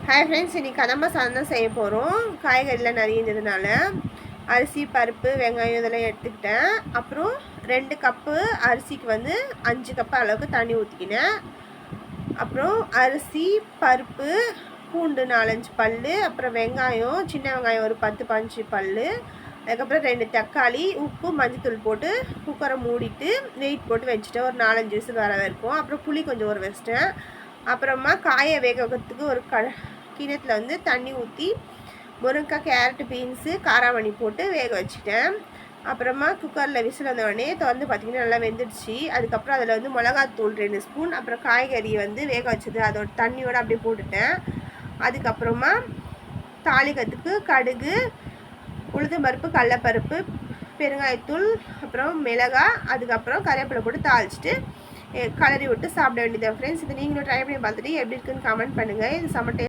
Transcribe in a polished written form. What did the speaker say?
Hi friends, இன்றைக்கி கதம்ப சாதம் தான் செய்ய போகிறோம். காய்கறிலாம் நிறைய இருந்ததுனால அரிசி, பருப்பு, வெங்காயம் இதெல்லாம் எடுத்துக்கிட்டேன். அப்புறம் 2 கப்பு அரிசிக்கு வந்து 5 கப்பு அளவுக்கு தண்ணி ஊற்றிக்கினேன். அப்புறம் அரிசி, பருப்பு, பூண்டு 4-5 பல், அப்புறம் வெங்காயம், சின்ன வெங்காயம் ஒரு 10-15 பல், அதுக்கப்புறம் 2 தக்காளி, உப்பு, மஞ்சத்தூள் போட்டு குக்கரை மூடிட்டு வெயிட் போட்டு வச்சுட்டேன். ஒரு 4-5 விசில் வர வரைக்கும். அப்புறம் புளி கொஞ்சம் ஊற வச்சிட்டேன். அப்புறமா காயை வேக வைக்கிறதுக்கு ஒரு கிணத்துல வந்து தண்ணி ஊற்றி முருங்கைக்காய், கேரட்டு, பீன்ஸு, காராமணி போட்டு வேக வச்சுட்டேன். அப்புறமா குக்கரில் விசில் வந்தோடனே திறந்து பார்த்திங்கன்னா நல்லா வெந்துடுச்சு. அதுக்கப்புறம் அதில் வந்து மிளகாத்தூள் 2 ஸ்பூன், அப்புறம் காய்கறி வந்து வேக வச்சது அதோட தண்ணியோடு அப்படியே போட்டுட்டேன். அதுக்கப்புறமா தாளிக்கிறதுக்கு கடுகு, உளுத்தம்பருப்பு, கடலப்பருப்பு, பெருங்காயத்தூள், அப்புறம் மிளகாய், அதுக்கப்புறம் கறிவேப்பிலை போட்டு தாளிச்சிட்டு கலரி விட்டு சாப்பிட வேண்டியது. ஃப்ரெண்ட்ஸ், இது நீங்களும் ட்ரை பண்ணி பார்த்துட்டு எப்படி இருக்குன்னு கமெண்ட் பண்ணுங்கள். இது சமட்டே